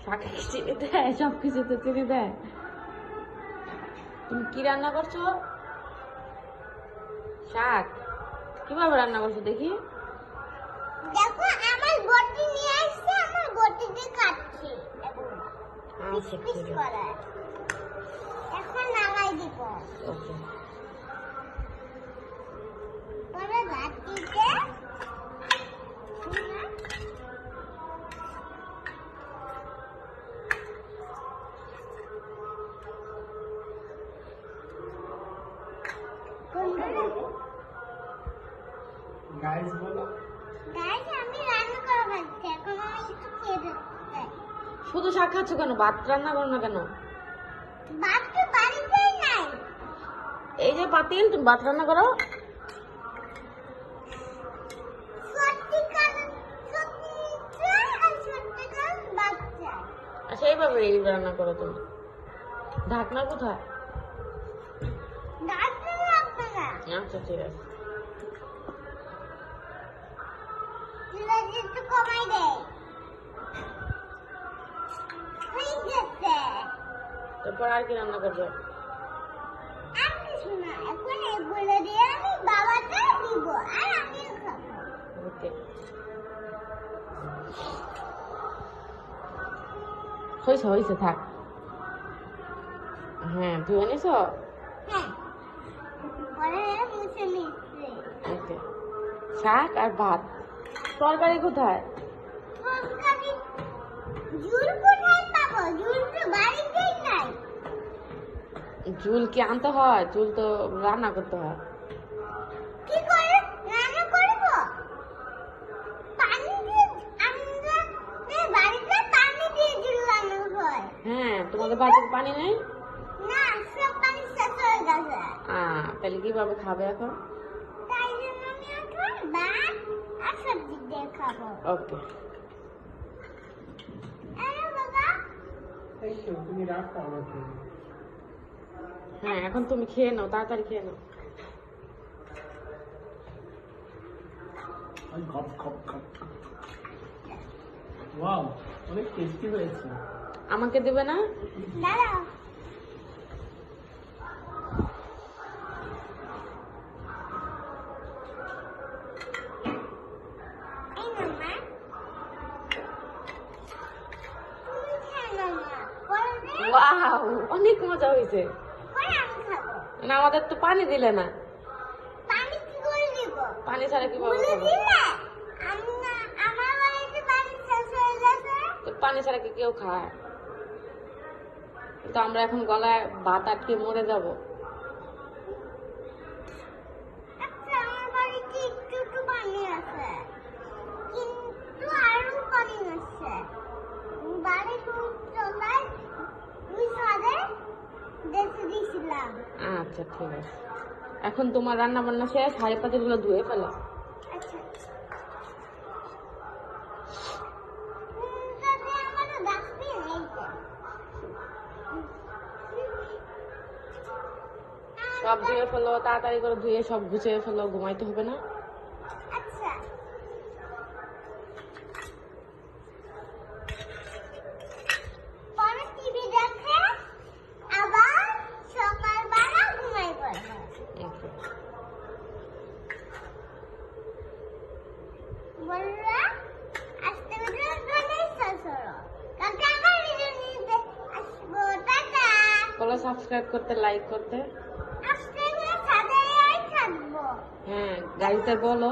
শাকে কি চিনি দেয়? সব কিছুতে চিনি দেয়। তুমি কি রান্না করছো? শাক কিভাবে রান্না করছো দেখি? দেখো আমার বটি নিয়ে আসছে, আমার বটি দিয়ে কাটছি আচ্ছা পিস ঠিক আছে। করে। এখন নামাই দিব। ওকে। পরে লাঠিতে গাইস বলো। গাইস আমি রান্না করে খাচ্ছি, এখন আমি একটু খেয়ে দেখতে। শুধু শাক খাচ্ছ কেন? ভাত রান্না করো না কেন? ভাত তো বাড়িতেই নাই। এই যে পাতিল, তুমি ভাত রান্না করো। সত্যিকার সত্যিকার আর সত্যিকার বাচ্চা। আচ্ছা এইভাবে রান্না করো তুমি। ঢাকনা কোথায়? ডাক্তার লাগবে না। আচ্ছা ঠিক আছে। চুলা একটু কমাই দেয়। হয়ে গেছে। তারপর আর কি রান্না করবে? আর কিছু না, এখন এগুলো দিয়ে আমি বাবাকে দিব আর আমিও খাবো। ওকে। হয়েছে হয়েছে, থাক। হ্যাঁ তুই আনিস। হ্যাঁ, পরে মুছে নিচ্ছি। ওকে। শাক আর ভাত। তরকারি কোথায়? তরকারি ঝুল কোথায় পাবো? ঝুল তো বাড়িতেই নাই। ঝুল কি আনতে হয়? ঝুল তো রান্না করতে হয়। কি করে রান্না করব? পানি দিয়ে আমরা বাড়িতে পানি দিয়ে ঝুল রান্না হয়। হ্যাঁ, তোমাদের বাড়িতে পানি নেই? না, সব পানি শেষ হয়ে গেছে। তাহলে কিভাবে খাবে এখন? তাই জন্য আমি এখন ভাত আর সবজি দিয়ে খাবো। ওকে। আরে বাবা, এই তো তুমি রাখো আমাকে। হ্যাঁ এখন তুমি খেয়ে নাও, তাড়াতাড়ি খেয়ে নাও। ওই খপ খপ খপ। ওয়াও, অনেক টেস্টি হয়েছে। আমাকে দেবে না? দাঁড়াও। এই না মা, তুমি খেয়ে নাও না। পরে ওয়াও, অনেক মজা হয়েছে। পরে আমি খাবো। না আমাদের তো পানি দিলে না। পানি কি করে দিব? পানি ছাড়া কিভাবে বলে খাবো? দিলে আমি না, আমার বাড়িতে পানি শেষ হয়ে গেছে। তো পানি ছাড়া কি কেউ খায়? তো আমরা এখন গলায় ভাত আটকে মরে যাব। আচ্ছা, আমার বাড়িতে একটু একটু পানি আছে, কিন্তু আরো পানি আছে। বাড়ির চলায় দুই সাড়ে দেখে দিয়েছিলাম। আচ্ছা ঠিক আছে। এখন তোমার রান্না বান্না শেষ, হাঁড়ি পাতিলগুলো ধুয়ে ফেলো। আচ্ছা, তবে আমারও ডাস্টবিন এই যে। সব ধুয়ে ফেলো, তাড়াতাড়ি করে ধুয়ে সব গুছিয়ে ফেলো, ঘুমাইতে হবে না? আচ্ছা, পরে টিভি দেখে আবার সকালবেলা ঘুমাই পড়বে। ওকে। বলরা আজকে ভিডিও বানাই শেষ হলো। কালকে আবার ভিডিও নিতে আসবো। টাটা। বলো সাবস্ক্রাইব করতে, লাইক করতে। আজকে সাথে থাকবো। হ্যাঁ গাড়িতে বলো।